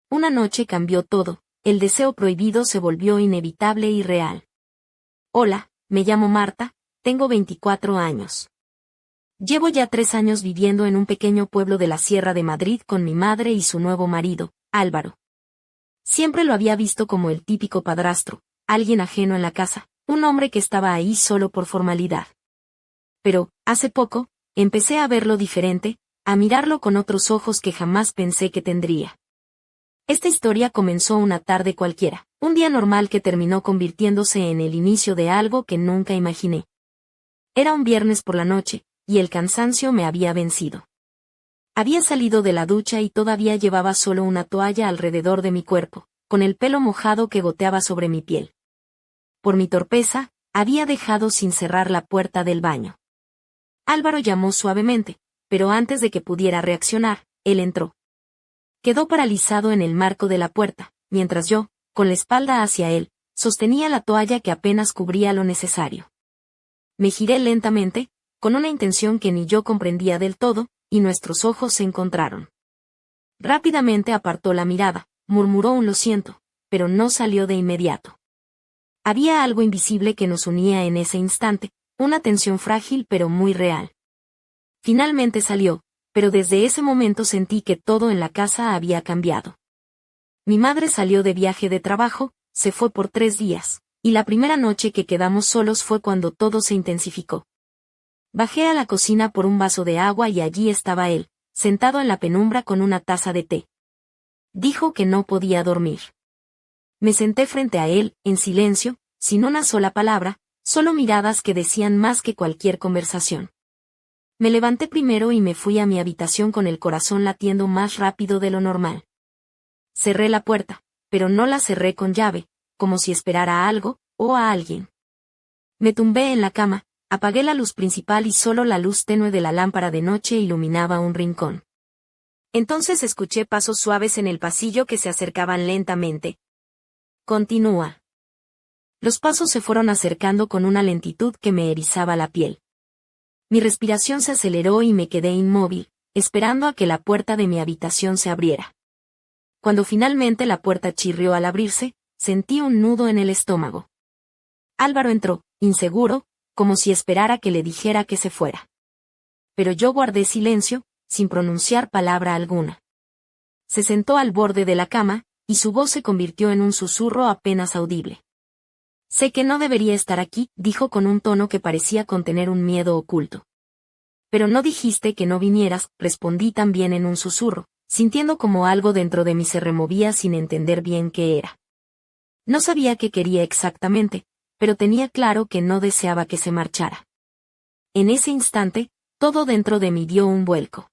Una noche cambió todo, el deseo prohibido se volvió inevitable y real. Hola, me llamo Marta, tengo 24 años. Llevo ya 3 años viviendo en un pequeño pueblo de la Sierra de Madrid con mi madre y su nuevo marido, Álvaro. Siempre lo había visto como el típico padrastro, alguien ajeno en la casa, un hombre que estaba ahí solo por formalidad. Pero, hace poco, empecé a verlo diferente, a mirarlo con otros ojos que jamás pensé que tendría. Esta historia comenzó una tarde cualquiera, un día normal que terminó convirtiéndose en el inicio de algo que nunca imaginé. Era un viernes por la noche, y el cansancio me había vencido. Había salido de la ducha y todavía llevaba solo una toalla alrededor de mi cuerpo, con el pelo mojado que goteaba sobre mi piel. Por mi torpeza, había dejado sin cerrar la puerta del baño. Álvaro llamó suavemente, pero antes de que pudiera reaccionar, él entró. Quedó paralizado en el marco de la puerta, mientras yo, con la espalda hacia él, sostenía la toalla que apenas cubría lo necesario. Me giré lentamente, con una intención que ni yo comprendía del todo, y nuestros ojos se encontraron. Rápidamente apartó la mirada, murmuró un lo siento, pero no salió de inmediato. Había algo invisible que nos unía en ese instante, una tensión frágil pero muy real. Finalmente salió, pero desde ese momento sentí que todo en la casa había cambiado. Mi madre salió de viaje de trabajo, se fue por 3 días, y la primera noche que quedamos solos fue cuando todo se intensificó. Bajé a la cocina por un vaso de agua y allí estaba él, sentado en la penumbra con una taza de té. Dijo que no podía dormir. Me senté frente a él, en silencio, sin una sola palabra, solo miradas que decían más que cualquier conversación. Me levanté primero y me fui a mi habitación con el corazón latiendo más rápido de lo normal. Cerré la puerta, pero no la cerré con llave, como si esperara a algo, o a alguien. Me tumbé en la cama, apagué la luz principal y solo la luz tenue de la lámpara de noche iluminaba un rincón. Entonces escuché pasos suaves en el pasillo que se acercaban lentamente. Continúa. Los pasos se fueron acercando con una lentitud que me erizaba la piel. Mi respiración se aceleró y me quedé inmóvil, esperando a que la puerta de mi habitación se abriera. Cuando finalmente la puerta chirrió al abrirse, sentí un nudo en el estómago. Álvaro entró, inseguro, como si esperara que le dijera que se fuera. Pero yo guardé silencio, sin pronunciar palabra alguna. Se sentó al borde de la cama, y su voz se convirtió en un susurro apenas audible. Sé que no debería estar aquí, dijo con un tono que parecía contener un miedo oculto. Pero no dijiste que no vinieras, respondí también en un susurro, sintiendo como algo dentro de mí se removía sin entender bien qué era. No sabía qué quería exactamente, pero tenía claro que no deseaba que se marchara. En ese instante, todo dentro de mí dio un vuelco.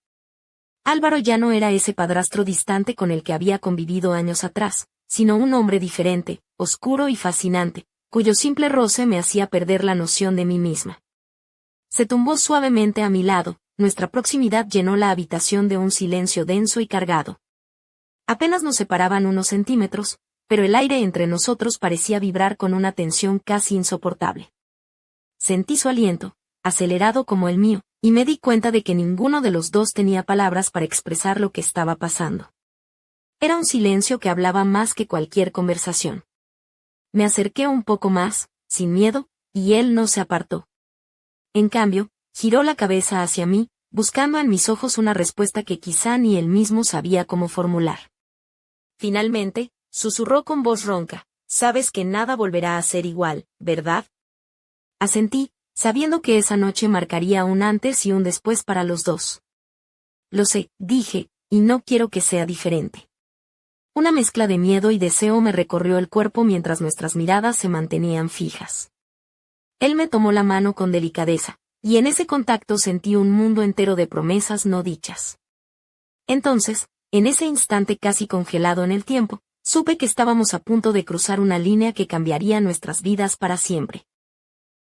Álvaro ya no era ese padrastro distante con el que había convivido años atrás, sino un hombre diferente, oscuro y fascinante, cuyo simple roce me hacía perder la noción de mí misma. Se tumbó suavemente a mi lado, nuestra proximidad llenó la habitación de un silencio denso y cargado. Apenas nos separaban unos centímetros, pero el aire entre nosotros parecía vibrar con una tensión casi insoportable. Sentí su aliento, acelerado como el mío, y me di cuenta de que ninguno de los dos tenía palabras para expresar lo que estaba pasando. Era un silencio que hablaba más que cualquier conversación. Me acerqué un poco más, sin miedo, y él no se apartó. En cambio, giró la cabeza hacia mí, buscando en mis ojos una respuesta que quizá ni él mismo sabía cómo formular. Finalmente, susurró con voz ronca, «Sabes que nada volverá a ser igual, ¿verdad?» Asentí, sabiendo que esa noche marcaría un antes y un después para los dos. Lo sé, dije, y no quiero que sea diferente. Una mezcla de miedo y deseo me recorrió el cuerpo mientras nuestras miradas se mantenían fijas. Él me tomó la mano con delicadeza, y en ese contacto sentí un mundo entero de promesas no dichas. Entonces, en ese instante casi congelado en el tiempo, supe que estábamos a punto de cruzar una línea que cambiaría nuestras vidas para siempre.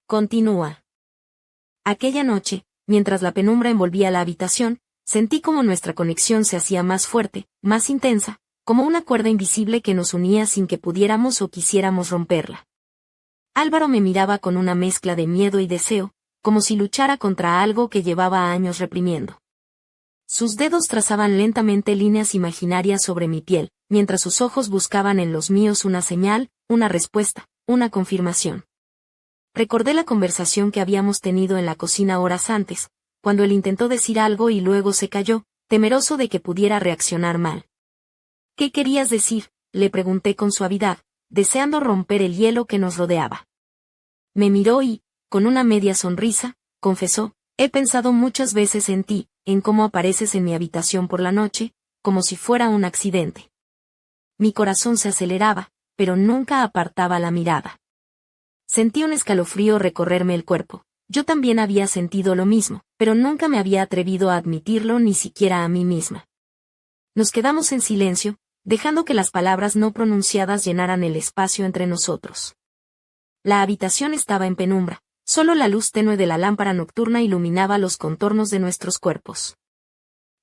Continúa. Aquella noche, mientras la penumbra envolvía la habitación, sentí como nuestra conexión se hacía más fuerte, más intensa, como una cuerda invisible que nos unía sin que pudiéramos o quisiéramos romperla. Álvaro me miraba con una mezcla de miedo y deseo, como si luchara contra algo que llevaba años reprimiendo. Sus dedos trazaban lentamente líneas imaginarias sobre mi piel, mientras sus ojos buscaban en los míos una señal, una respuesta, una confirmación. Recordé la conversación que habíamos tenido en la cocina horas antes, cuando él intentó decir algo y luego se calló, temeroso de que pudiera reaccionar mal. ¿Qué querías decir?, le pregunté con suavidad, deseando romper el hielo que nos rodeaba. Me miró y, con una media sonrisa, confesó: he pensado muchas veces en ti, en cómo apareces en mi habitación por la noche, como si fuera un accidente. Mi corazón se aceleraba, pero nunca apartaba la mirada. Sentí un escalofrío recorrerme el cuerpo. Yo también había sentido lo mismo, pero nunca me había atrevido a admitirlo ni siquiera a mí misma. Nos quedamos en silencio, dejando que las palabras no pronunciadas llenaran el espacio entre nosotros. La habitación estaba en penumbra, solo la luz tenue de la lámpara nocturna iluminaba los contornos de nuestros cuerpos.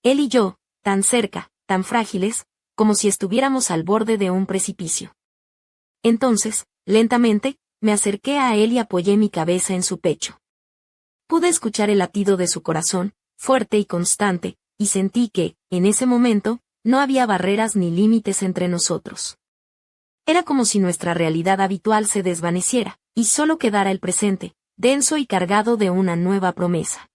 Él y yo, tan cerca, tan frágiles, como si estuviéramos al borde de un precipicio. Entonces, lentamente, me acerqué a él y apoyé mi cabeza en su pecho. Pude escuchar el latido de su corazón, fuerte y constante, y sentí que, en ese momento, no había barreras ni límites entre nosotros. Era como si nuestra realidad habitual se desvaneciera, y solo quedara el presente, denso y cargado de una nueva promesa.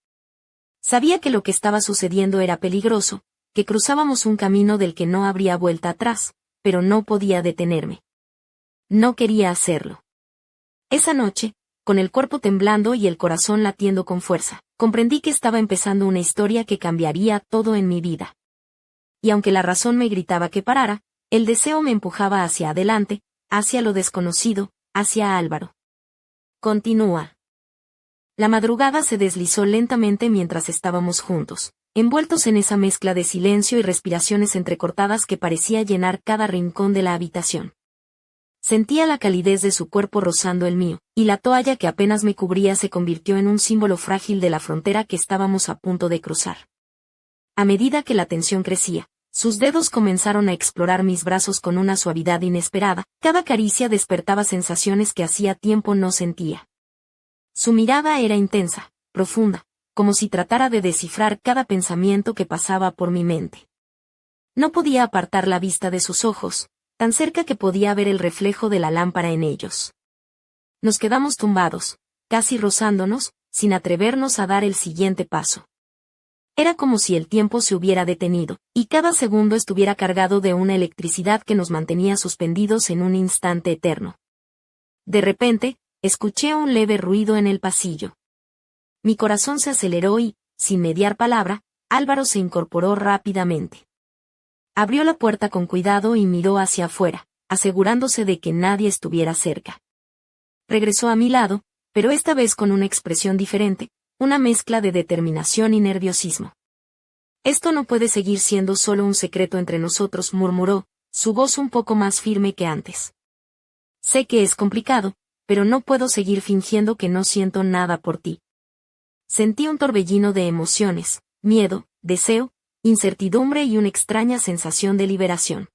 Sabía que lo que estaba sucediendo era peligroso, que cruzábamos un camino del que no habría vuelta atrás, pero no podía detenerme. No quería hacerlo. Esa noche, con el cuerpo temblando y el corazón latiendo con fuerza, comprendí que estaba empezando una historia que cambiaría todo en mi vida. Y aunque la razón me gritaba que parara, el deseo me empujaba hacia adelante, hacia lo desconocido, hacia Álvaro. Continúa. La madrugada se deslizó lentamente mientras estábamos juntos, envueltos en esa mezcla de silencio y respiraciones entrecortadas que parecía llenar cada rincón de la habitación. Sentía la calidez de su cuerpo rozando el mío, y la toalla que apenas me cubría se convirtió en un símbolo frágil de la frontera que estábamos a punto de cruzar. A medida que la tensión crecía, sus dedos comenzaron a explorar mis brazos con una suavidad inesperada, cada caricia despertaba sensaciones que hacía tiempo no sentía. Su mirada era intensa, profunda, como si tratara de descifrar cada pensamiento que pasaba por mi mente. No podía apartar la vista de sus ojos, tan cerca que podía ver el reflejo de la lámpara en ellos. Nos quedamos tumbados, casi rozándonos, sin atrevernos a dar el siguiente paso. Era como si el tiempo se hubiera detenido, y cada segundo estuviera cargado de una electricidad que nos mantenía suspendidos en un instante eterno. De repente, escuché un leve ruido en el pasillo. Mi corazón se aceleró y, sin mediar palabra, Álvaro se incorporó rápidamente. Abrió la puerta con cuidado y miró hacia afuera, asegurándose de que nadie estuviera cerca. Regresó a mi lado, pero esta vez con una expresión diferente, una mezcla de determinación y nerviosismo. Esto no puede seguir siendo solo un secreto entre nosotros, murmuró, su voz un poco más firme que antes. Sé que es complicado, pero no puedo seguir fingiendo que no siento nada por ti. Sentí un torbellino de emociones, miedo, deseo, incertidumbre y una extraña sensación de liberación.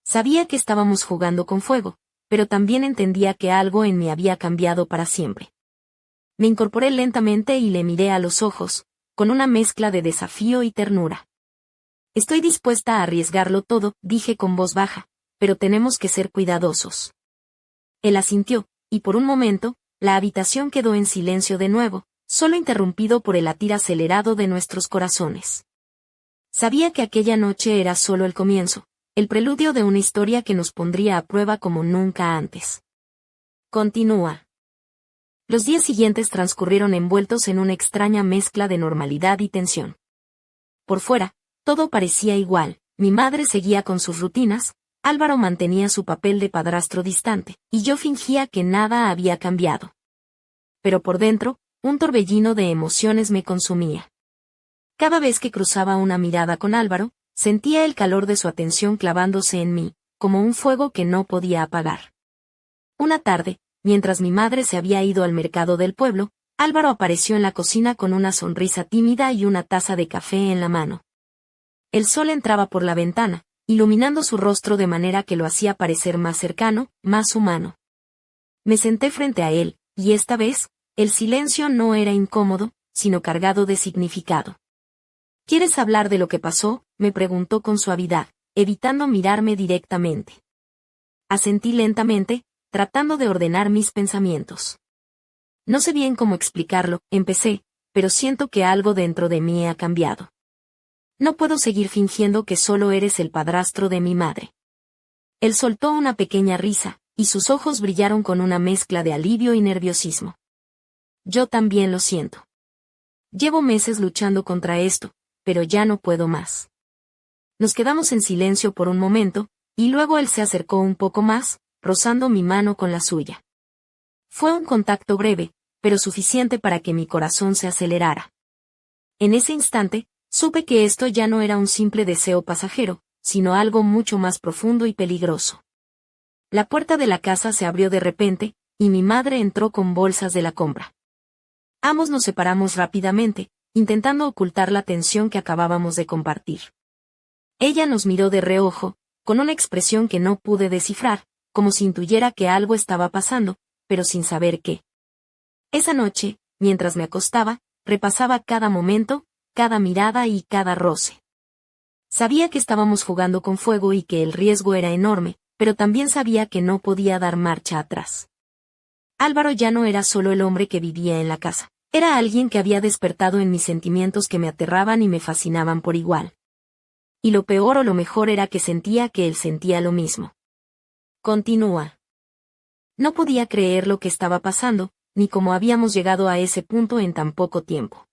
Sabía que estábamos jugando con fuego, pero también entendía que algo en mí había cambiado para siempre. Me incorporé lentamente y le miré a los ojos, con una mezcla de desafío y ternura. Estoy dispuesta a arriesgarlo todo, dije con voz baja, pero tenemos que ser cuidadosos. Él asintió, y por un momento, la habitación quedó en silencio de nuevo, solo interrumpido por el latir acelerado de nuestros corazones. Sabía que aquella noche era solo el comienzo, el preludio de una historia que nos pondría a prueba como nunca antes. Continúa. Los días siguientes transcurrieron envueltos en una extraña mezcla de normalidad y tensión. Por fuera, todo parecía igual, mi madre seguía con sus rutinas, Álvaro mantenía su papel de padrastro distante, y yo fingía que nada había cambiado. Pero por dentro, un torbellino de emociones me consumía. Cada vez que cruzaba una mirada con Álvaro, sentía el calor de su atención clavándose en mí, como un fuego que no podía apagar. Una tarde, mientras mi madre se había ido al mercado del pueblo, Álvaro apareció en la cocina con una sonrisa tímida y una taza de café en la mano. El sol entraba por la ventana, iluminando su rostro de manera que lo hacía parecer más cercano, más humano. Me senté frente a él, y esta vez, el silencio no era incómodo, sino cargado de significado. ¿Quieres hablar de lo que pasó?, me preguntó con suavidad, evitando mirarme directamente. Asentí lentamente, tratando de ordenar mis pensamientos. No sé bien cómo explicarlo, empecé, pero siento que algo dentro de mí ha cambiado. No puedo seguir fingiendo que solo eres el padrastro de mi madre. Él soltó una pequeña risa, y sus ojos brillaron con una mezcla de alivio y nerviosismo. Yo también lo siento. Llevo meses luchando contra esto, pero ya no puedo más. Nos quedamos en silencio por un momento, y luego él se acercó un poco más, rozando mi mano con la suya. Fue un contacto breve, pero suficiente para que mi corazón se acelerara. En ese instante, supe que esto ya no era un simple deseo pasajero, sino algo mucho más profundo y peligroso. La puerta de la casa se abrió de repente, y mi madre entró con bolsas de la compra. Ambos nos separamos rápidamente, intentando ocultar la tensión que acabábamos de compartir. Ella nos miró de reojo, con una expresión que no pude descifrar, como si intuyera que algo estaba pasando, pero sin saber qué. Esa noche, mientras me acostaba, repasaba cada momento, cada mirada y cada roce. Sabía que estábamos jugando con fuego y que el riesgo era enorme, pero también sabía que no podía dar marcha atrás. Álvaro ya no era solo el hombre que vivía en la casa, era alguien que había despertado en mis sentimientos que me aterraban y me fascinaban por igual. Y lo peor o lo mejor era que sentía que él sentía lo mismo. Continúa. No podía creer lo que estaba pasando, ni cómo habíamos llegado a ese punto en tan poco tiempo.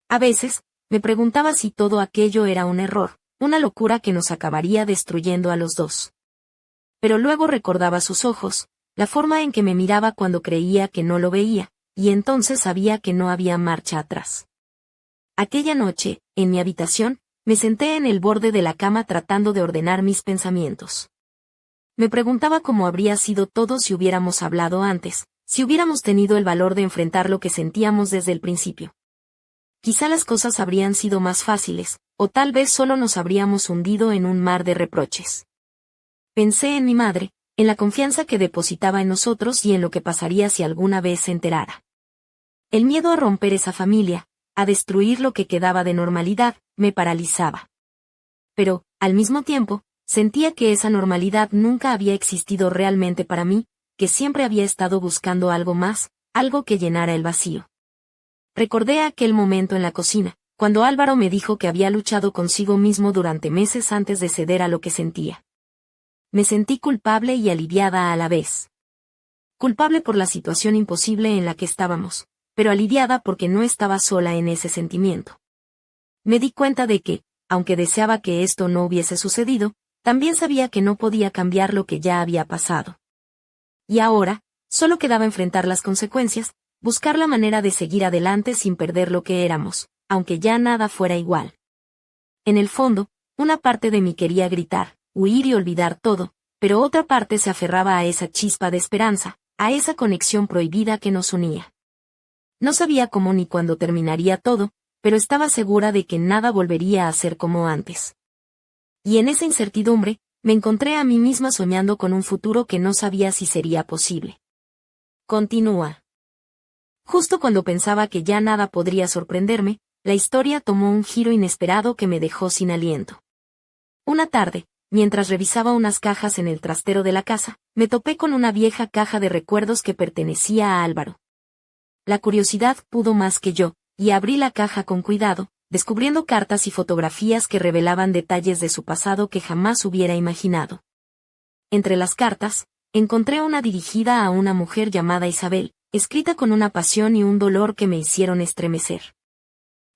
A veces, me preguntaba si todo aquello era un error, una locura que nos acabaría destruyendo a los dos. Pero luego recordaba sus ojos, la forma en que me miraba cuando creía que no lo veía, y entonces sabía que no había marcha atrás. Aquella noche, en mi habitación, me senté en el borde de la cama tratando de ordenar mis pensamientos. Me preguntaba cómo habría sido todo si hubiéramos hablado antes, si hubiéramos tenido el valor de enfrentar lo que sentíamos desde el principio. Quizá las cosas habrían sido más fáciles, o tal vez solo nos habríamos hundido en un mar de reproches. Pensé en mi madre, en la confianza que depositaba en nosotros y en lo que pasaría si alguna vez se enterara. El miedo a romper esa familia, a destruir lo que quedaba de normalidad, me paralizaba. Pero, al mismo tiempo, sentía que esa normalidad nunca había existido realmente para mí, que siempre había estado buscando algo más, algo que llenara el vacío. Recordé aquel momento en la cocina, cuando Álvaro me dijo que había luchado consigo mismo durante meses antes de ceder a lo que sentía. Me sentí culpable y aliviada a la vez. Culpable por la situación imposible en la que estábamos, pero aliviada porque no estaba sola en ese sentimiento. Me di cuenta de que, aunque deseaba que esto no hubiese sucedido, también sabía que no podía cambiar lo que ya había pasado. Y ahora, solo quedaba enfrentar las consecuencias, buscar la manera de seguir adelante sin perder lo que éramos, aunque ya nada fuera igual. En el fondo, una parte de mí quería gritar, huir y olvidar todo, pero otra parte se aferraba a esa chispa de esperanza, a esa conexión prohibida que nos unía. No sabía cómo ni cuándo terminaría todo, pero estaba segura de que nada volvería a ser como antes. Y en esa incertidumbre, me encontré a mí misma soñando con un futuro que no sabía si sería posible. Continúa. Justo cuando pensaba que ya nada podría sorprenderme, la historia tomó un giro inesperado que me dejó sin aliento. Una tarde, mientras revisaba unas cajas en el trastero de la casa, me topé con una vieja caja de recuerdos que pertenecía a Álvaro. La curiosidad pudo más que yo, y abrí la caja con cuidado, descubriendo cartas y fotografías que revelaban detalles de su pasado que jamás hubiera imaginado. Entre las cartas, encontré una dirigida a una mujer llamada Isabel, escrita con una pasión y un dolor que me hicieron estremecer.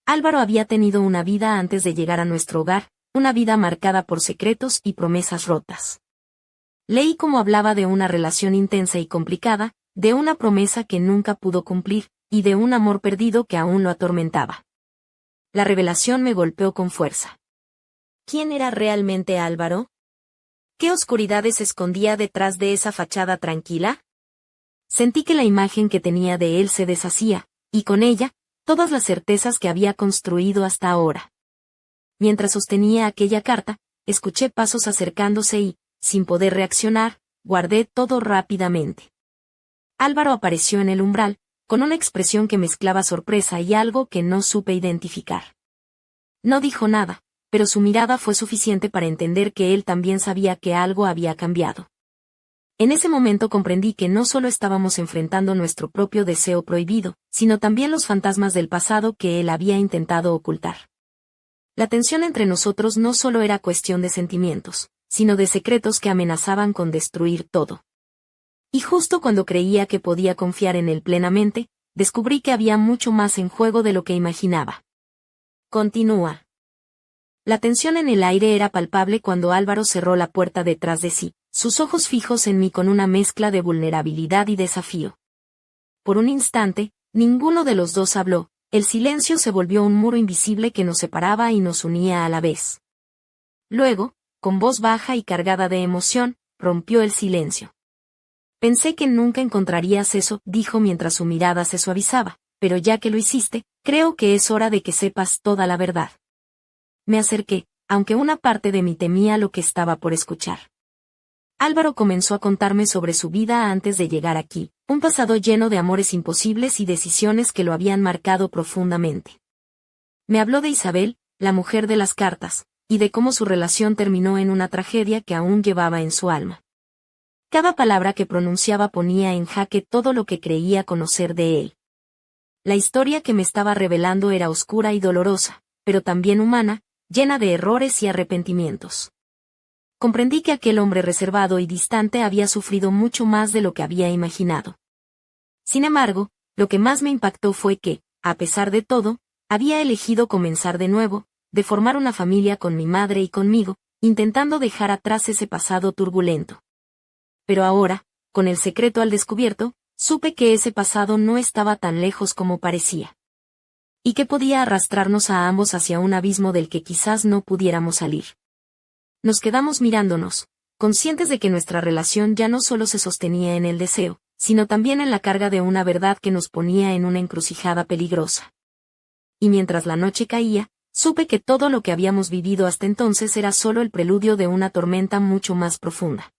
Álvaro había tenido una vida antes de llegar a nuestro hogar, una vida marcada por secretos y promesas rotas. Leí cómo hablaba de una relación intensa y complicada, de una promesa que nunca pudo cumplir, y de un amor perdido que aún lo atormentaba. La revelación me golpeó con fuerza. ¿Quién era realmente Álvaro? ¿Qué oscuridades escondía detrás de esa fachada tranquila? Sentí que la imagen que tenía de él se deshacía, y con ella, todas las certezas que había construido hasta ahora. Mientras sostenía aquella carta, escuché pasos acercándose y, sin poder reaccionar, guardé todo rápidamente. Álvaro apareció en el umbral, con una expresión que mezclaba sorpresa y algo que no supe identificar. No dijo nada, pero su mirada fue suficiente para entender que él también sabía que algo había cambiado. En ese momento comprendí que no solo estábamos enfrentando nuestro propio deseo prohibido, sino también los fantasmas del pasado que él había intentado ocultar. La tensión entre nosotros no solo era cuestión de sentimientos, sino de secretos que amenazaban con destruir todo. Y justo cuando creía que podía confiar en él plenamente, descubrí que había mucho más en juego de lo que imaginaba. Continúa. La tensión en el aire era palpable cuando Álvaro cerró la puerta detrás de sí, sus ojos fijos en mí con una mezcla de vulnerabilidad y desafío. Por un instante, ninguno de los dos habló, el silencio se volvió un muro invisible que nos separaba y nos unía a la vez. Luego, con voz baja y cargada de emoción, rompió el silencio. Pensé que nunca encontrarías eso, dijo mientras su mirada se suavizaba, pero ya que lo hiciste, creo que es hora de que sepas toda la verdad. Me acerqué, aunque una parte de mí temía lo que estaba por escuchar. Álvaro comenzó a contarme sobre su vida antes de llegar aquí, un pasado lleno de amores imposibles y decisiones que lo habían marcado profundamente. Me habló de Isabel, la mujer de las cartas, y de cómo su relación terminó en una tragedia que aún llevaba en su alma. Cada palabra que pronunciaba ponía en jaque todo lo que creía conocer de él. La historia que me estaba revelando era oscura y dolorosa, pero también humana, llena de errores y arrepentimientos. Comprendí que aquel hombre reservado y distante había sufrido mucho más de lo que había imaginado. Sin embargo, lo que más me impactó fue que, a pesar de todo, había elegido comenzar de nuevo, de formar una familia con mi madre y conmigo, intentando dejar atrás ese pasado turbulento. Pero ahora, con el secreto al descubierto, supe que ese pasado no estaba tan lejos como parecía. Y que podía arrastrarnos a ambos hacia un abismo del que quizás no pudiéramos salir. Nos quedamos mirándonos, conscientes de que nuestra relación ya no solo se sostenía en el deseo, sino también en la carga de una verdad que nos ponía en una encrucijada peligrosa. Y mientras la noche caía, supe que todo lo que habíamos vivido hasta entonces era solo el preludio de una tormenta mucho más profunda.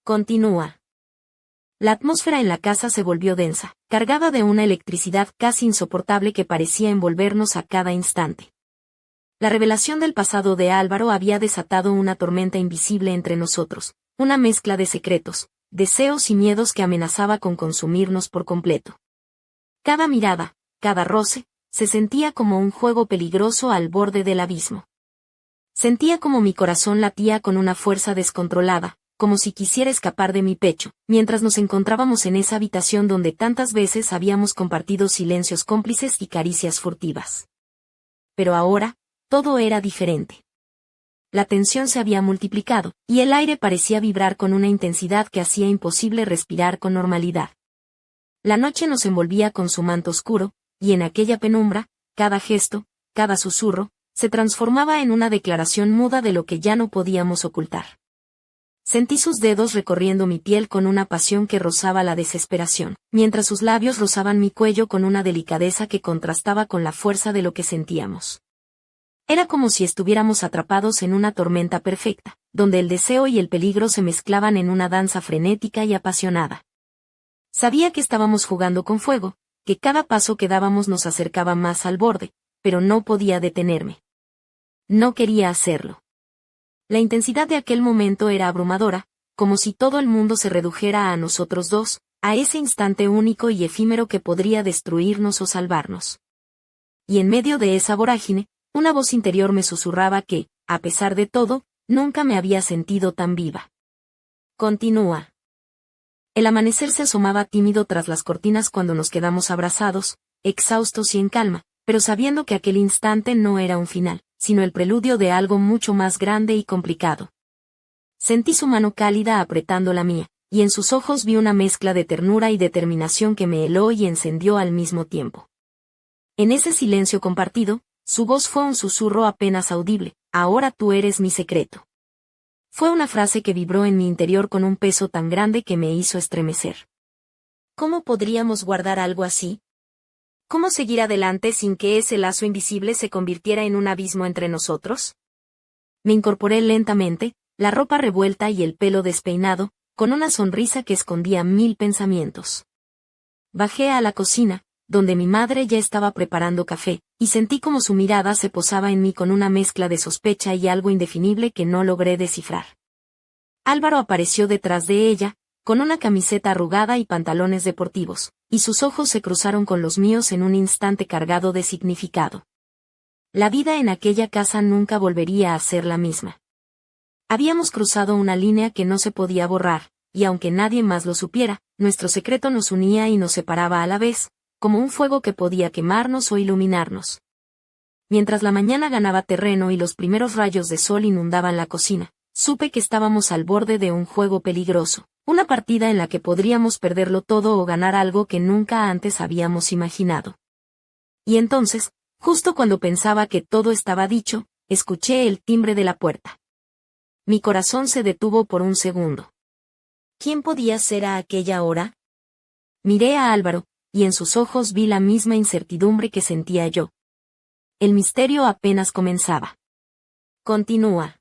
Continúa. La atmósfera en la casa se volvió densa, cargada de una electricidad casi insoportable que parecía envolvernos a cada instante. La revelación del pasado de Álvaro había desatado una tormenta invisible entre nosotros, una mezcla de secretos, deseos y miedos que amenazaba con consumirnos por completo. Cada mirada, cada roce, se sentía como un juego peligroso al borde del abismo. Sentía como mi corazón latía con una fuerza descontrolada, como si quisiera escapar de mi pecho, mientras nos encontrábamos en esa habitación donde tantas veces habíamos compartido silencios cómplices y caricias furtivas. Pero ahora, todo era diferente. La tensión se había multiplicado, y el aire parecía vibrar con una intensidad que hacía imposible respirar con normalidad. La noche nos envolvía con su manto oscuro, y en aquella penumbra, cada gesto, cada susurro, se transformaba en una declaración muda de lo que ya no podíamos ocultar. Sentí sus dedos recorriendo mi piel con una pasión que rozaba la desesperación, mientras sus labios rozaban mi cuello con una delicadeza que contrastaba con la fuerza de lo que sentíamos. Era como si estuviéramos atrapados en una tormenta perfecta, donde el deseo y el peligro se mezclaban en una danza frenética y apasionada. Sabía que estábamos jugando con fuego, que cada paso que dábamos nos acercaba más al borde, pero no podía detenerme. No quería hacerlo. La intensidad de aquel momento era abrumadora, como si todo el mundo se redujera a nosotros dos, a ese instante único y efímero que podría destruirnos o salvarnos. Y en medio de esa vorágine, una voz interior me susurraba que, a pesar de todo, nunca me había sentido tan viva. Continúa. El amanecer se asomaba tímido tras las cortinas cuando nos quedamos abrazados, exhaustos y en calma, pero sabiendo que aquel instante no era un final, sino el preludio de algo mucho más grande y complicado. Sentí su mano cálida apretando la mía, y en sus ojos vi una mezcla de ternura y determinación que me heló y encendió al mismo tiempo. En ese silencio compartido, su voz fue un susurro apenas audible: ahora tú eres mi secreto. Fue una frase que vibró en mi interior con un peso tan grande que me hizo estremecer. ¿Cómo podríamos guardar algo así? ¿Cómo seguir adelante sin que ese lazo invisible se convirtiera en un abismo entre nosotros? Me incorporé lentamente, la ropa revuelta y el pelo despeinado, con una sonrisa que escondía 1000 pensamientos. Bajé a la cocina, donde mi madre ya estaba preparando café, y sentí como su mirada se posaba en mí con una mezcla de sospecha y algo indefinible que no logré descifrar. Álvaro apareció detrás de ella, con una camiseta arrugada y pantalones deportivos, y sus ojos se cruzaron con los míos en un instante cargado de significado. La vida en aquella casa nunca volvería a ser la misma. Habíamos cruzado una línea que no se podía borrar, y aunque nadie más lo supiera, nuestro secreto nos unía y nos separaba a la vez, como un fuego que podía quemarnos o iluminarnos. Mientras la mañana ganaba terreno y los primeros rayos de sol inundaban la cocina, supe que estábamos al borde de un juego peligroso, una partida en la que podríamos perderlo todo o ganar algo que nunca antes habíamos imaginado. Y entonces, justo cuando pensaba que todo estaba dicho, escuché el timbre de la puerta. Mi corazón se detuvo por un segundo. ¿Quién podía ser a aquella hora? Miré a Álvaro, y en sus ojos vi la misma incertidumbre que sentía yo. El misterio apenas comenzaba. Continúa.